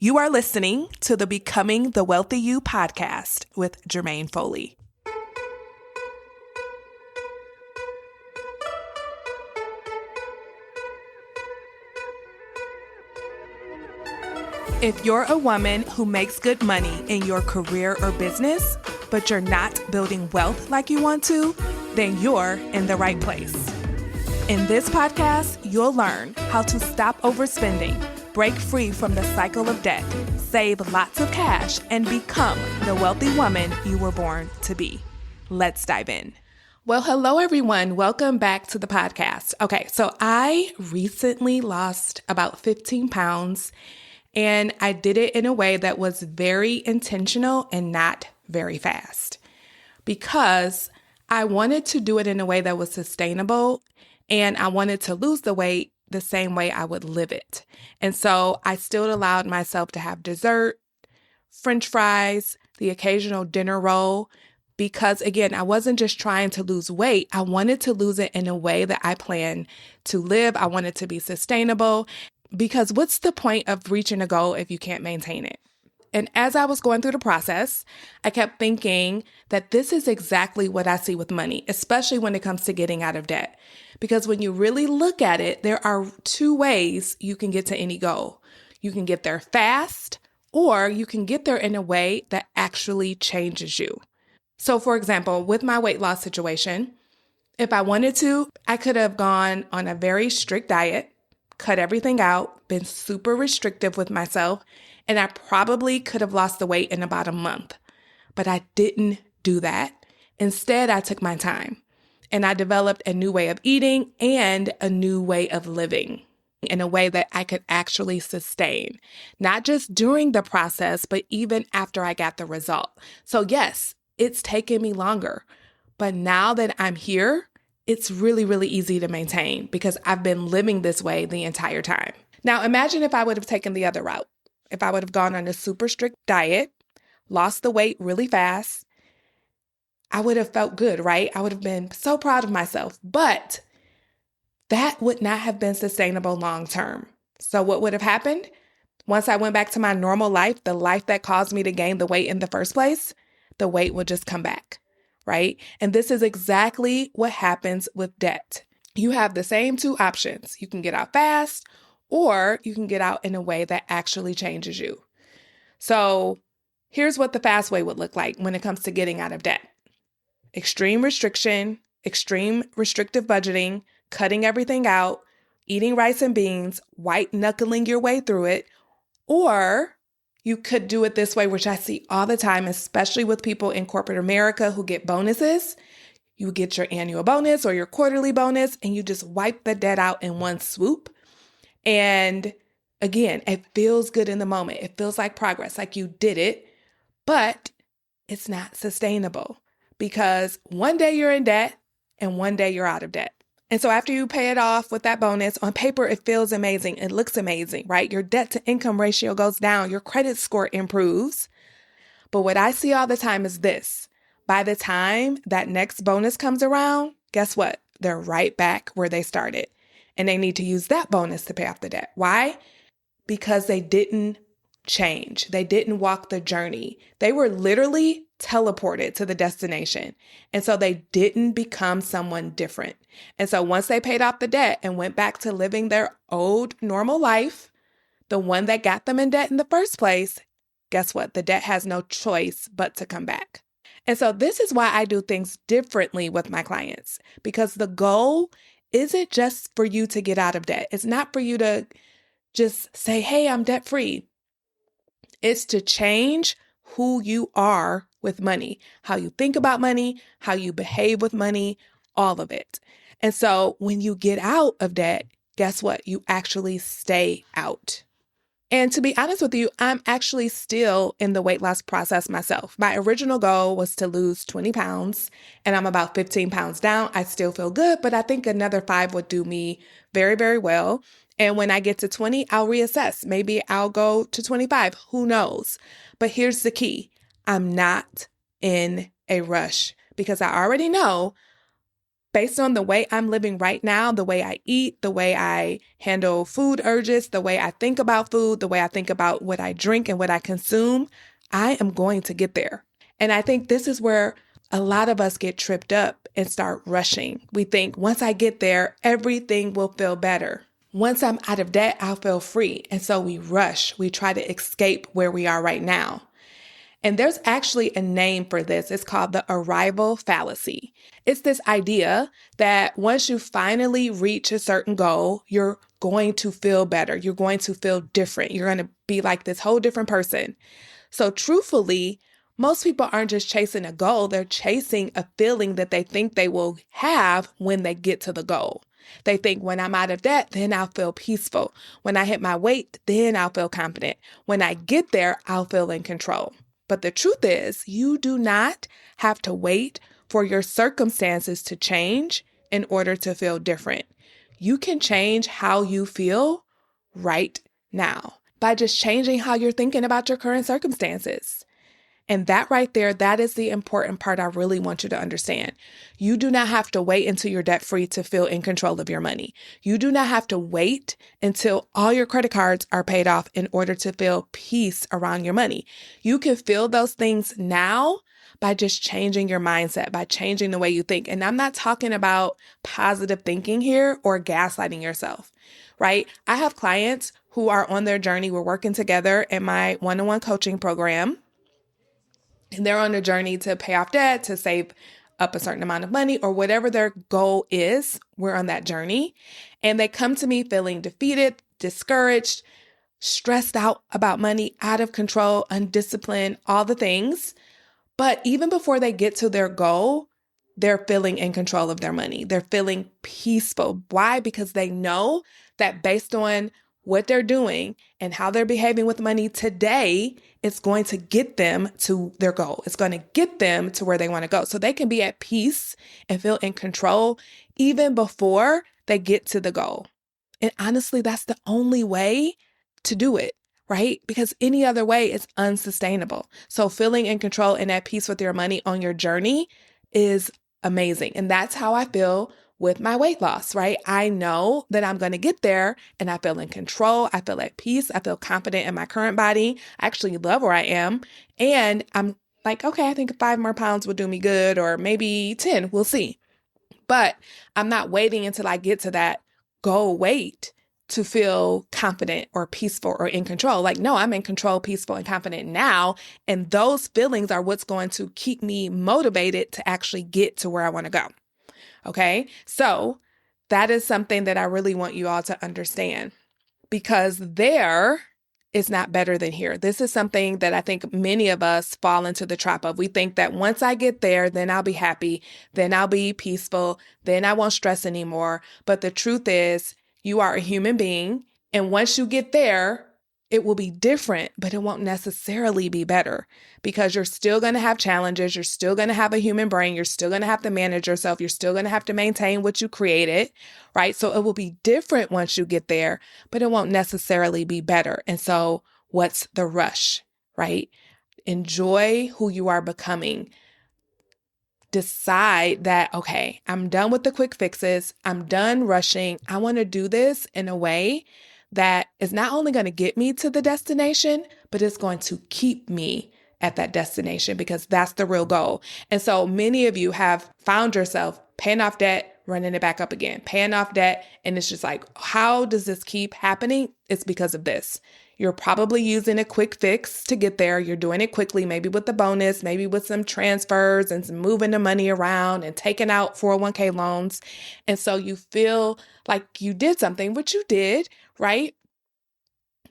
You are listening to the Becoming the Wealthy You podcast with Jermaine Foley. If you're a woman who makes good money in your career or business, but you're not building wealth like you want to, then you're in the right place. In this podcast, you'll learn how to stop overspending, break free from the cycle of debt, save lots of cash, and become the wealthy woman you were born to be. Let's dive in. Well, hello, everyone. Welcome back to the podcast. Okay, so I recently lost about 15 pounds, and I did it in a way that was very intentional and not very fast because I wanted to do it in a way that was sustainable, and I wanted to lose the weight the same way I would live it. And so I still allowed myself to have dessert, French fries, the occasional dinner roll, because again, I wasn't just trying to lose weight. I wanted to lose it in a way that I plan to live. I wanted to be sustainable, because what's the point of reaching a goal if you can't maintain it? And as I was going through the process, I kept thinking that this is exactly what I see with money, especially when it comes to getting out of debt. Because when you really look at it, there are two ways you can get to any goal. You can get there fast, or you can get there in a way that actually changes you. So for example, with my weight loss situation, if I wanted to, I could have gone on a very strict diet, cut everything out, been super restrictive with myself, and I probably could have lost the weight in about a month. But I didn't do that. Instead, I took my time and I developed a new way of eating and a new way of living in a way that I could actually sustain, not just during the process, but even after I got the result. So yes, it's taken me longer, but now that I'm here, it's really, really easy to maintain because I've been living this way the entire time. Now, imagine if I would have taken the other route. If I would have gone on a super strict diet, lost the weight really fast, I would have felt good, right? I would have been so proud of myself, but that would not have been sustainable long term. So what would have happened? Once I went back to my normal life, the life that caused me to gain the weight in the first place, the weight would just come back. Right? And this is exactly what happens with debt. You have the same two options. You can get out fast, or you can get out in a way that actually changes you. So here's what the fast way would look like when it comes to getting out of debt. Extreme restriction, extreme restrictive budgeting, cutting everything out, eating rice and beans, white knuckling your way through it, or you could do it this way, which I see all the time, especially with people in corporate America who get bonuses. You get your annual bonus or your quarterly bonus, and you just wipe the debt out in one swoop. And again, it feels good in the moment. It feels like progress, like you did it, but it's not sustainable because one day you're in debt and one day you're out of debt. And so after you pay it off with that bonus, on paper, it feels amazing. It looks amazing, right? Your debt to income ratio goes down. Your credit score improves. But what I see all the time is this. By the time that next bonus comes around, guess what? They're right back where they started. And they need to use that bonus to pay off the debt. Why? Because they didn't change. They didn't walk the journey. They were literally teleported to the destination. And so they didn't become someone different. And so once they paid off the debt and went back to living their old normal life, the one that got them in debt in the first place, guess what? The debt has no choice but to come back. And so this is why I do things differently with my clients, because the goal isn't just for you to get out of debt. It's not for you to just say, hey, I'm debt free. It's to change who you are with money, how you think about money, how you behave with money, all of it. And so when you get out of debt, guess what? You actually stay out. And to be honest with you, I'm actually still in the weight loss process myself. My original goal was to lose 20 pounds, and I'm about 15 pounds down. I still feel good, but I think another 5 would do me very, very well. And when I get to 20, I'll reassess. Maybe I'll go to 25. Who knows? But here's the key. I'm not in a rush because I already know based on the way I'm living right now, the way I eat, the way I handle food urges, the way I think about food, the way I think about what I drink and what I consume, I am going to get there. And I think this is where a lot of us get tripped up and start rushing. We think once I get there, everything will feel better. Once I'm out of debt, I'll feel free. And so we rush. We try to escape where we are right now. And there's actually a name for this. It's called the arrival fallacy. It's this idea that once you finally reach a certain goal, you're going to feel better. You're going to feel different. You're going to be like this whole different person. So truthfully, most people aren't just chasing a goal. They're chasing a feeling that they think they will have when they get to the goal. They think when I'm out of debt, then I'll feel peaceful. When I hit my weight, then I'll feel confident. When I get there, I'll feel in control. But the truth is, you do not have to wait for your circumstances to change in order to feel different. You can change how you feel right now by just changing how you're thinking about your current circumstances. And that right there, that is the important part I really want you to understand. You do not have to wait until you're debt-free to feel in control of your money. You do not have to wait until all your credit cards are paid off in order to feel peace around your money. You can feel those things now by just changing your mindset, by changing the way you think. And I'm not talking about positive thinking here or gaslighting yourself, right? I have clients who are on their journey. We're working together in my one-on-one coaching program. And they're on a journey to pay off debt, to save up a certain amount of money, or whatever their goal is. We're on that journey. And they come to me feeling defeated, discouraged, stressed out about money, out of control, undisciplined, all the things. But even before they get to their goal, they're feeling in control of their money. They're feeling peaceful. Why? Because they know that based on what they're doing and how they're behaving with money today, it's going to get them to their goal. It's going to get them to where they want to go. So they can be at peace and feel in control even before they get to the goal. And honestly, that's the only way to do it, right? Because any other way is unsustainable. So feeling in control and at peace with your money on your journey is amazing. And that's how I feel with my weight loss, right? I know that I'm going to get there and I feel in control. I feel at peace. I feel confident in my current body. I actually love where I am. And I'm like, okay, I think 5 more pounds will do me good, or maybe 10, we'll see. But I'm not waiting until I get to that goal weight to feel confident or peaceful or in control. Like, no, I'm in control, peaceful, and confident now. And those feelings are what's going to keep me motivated to actually get to where I want to go. Okay, so that is something that I really want you all to understand, because there is not better than here. This is something that I think many of us fall into the trap of. We think that once I get there, then I'll be happy, then I'll be peaceful, then I won't stress anymore. But the truth is, you are a human being, and once you get there, it will be different, but it won't necessarily be better, because you're still going to have challenges. You're still going to have a human brain. You're still going to have to manage yourself. You're still going to have to maintain what you created, right? So it will be different once you get there, but it won't necessarily be better. And so what's the rush, right? Enjoy who you are becoming. Decide that, okay, I'm done with the quick fixes. I'm done rushing. I want to do this in a way that is not only going to get me to the destination, but it's going to keep me at that destination, because that's the real goal. And so many of you have found yourself paying off debt, running it back up again, paying off debt. And it's just like, how does this keep happening? It's because of this. You're probably using a quick fix to get there. You're doing it quickly, maybe with the bonus, maybe with some transfers and some moving the money around and taking out 401k loans. And so you feel like you did something, which you did, right?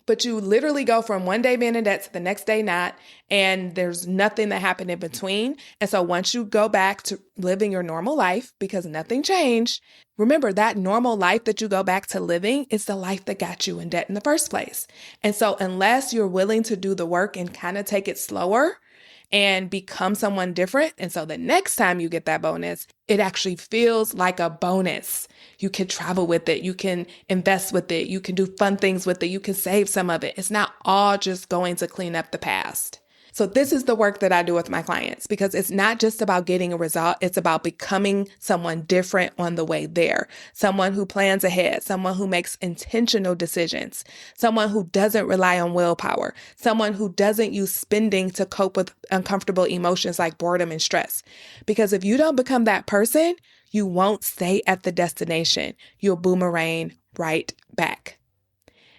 But you literally go from one day being in debt to the next day not, and there's nothing that happened in between. And so once you go back to living your normal life, because nothing changed, remember that normal life that you go back to living is the life that got you in debt in the first place. And so unless you're willing to do the work and kind of take it slower and become someone different, and so the next time you get that bonus, it actually feels like a bonus. You can travel with it. You can invest with it. You can do fun things with it. You can save some of it. It's not all just going to clean up the past. So this is the work that I do with my clients, because it's not just about getting a result. It's about becoming someone different on the way there. Someone who plans ahead, someone who makes intentional decisions, someone who doesn't rely on willpower, someone who doesn't use spending to cope with uncomfortable emotions like boredom and stress. Because if you don't become that person, you won't stay at the destination. You'll boomerang right back.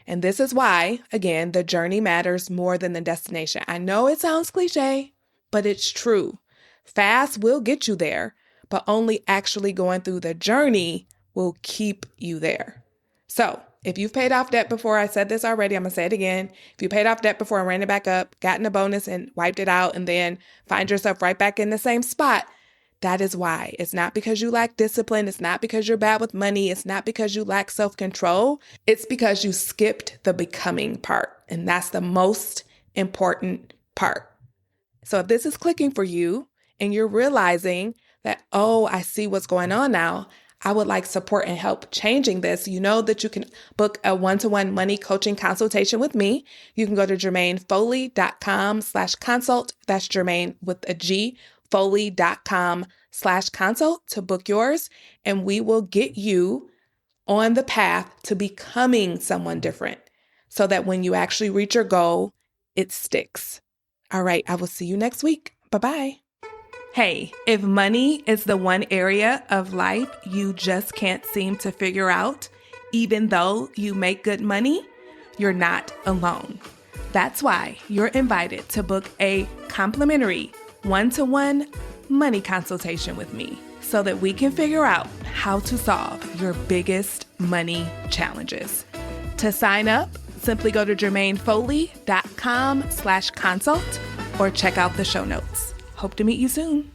And this is why, again, the journey matters more than the destination. I know it sounds cliche, but it's true. Fast will get you there, but only actually going through the journey will keep you there. So if you've paid off debt before, I said this already, I'm going to say it again. If you paid off debt before and ran it back up, gotten a bonus and wiped it out, and then find yourself right back in the same spot, that is why. It's not because you lack discipline. It's not because you're bad with money. It's not because you lack self-control. It's because you skipped the becoming part. And that's the most important part. So if this is clicking for you and you're realizing that, oh, I see what's going on now, I would like support and help changing this, you know that you can book a one-to-one money coaching consultation with me. You can go to jermainefoley.com/consult. That's Jermaine with a G. Foley.com/consult to book yours, and we will get you on the path to becoming someone different so that when you actually reach your goal, it sticks. All right, I will see you next week. Bye-bye. Hey, if money is the one area of life you just can't seem to figure out, even though you make good money, you're not alone. That's why you're invited to book a complimentary one-to-one money consultation with me so that we can figure out how to solve your biggest money challenges. To sign up, simply go to jermainefoley.com/consult or check out the show notes. Hope to meet you soon.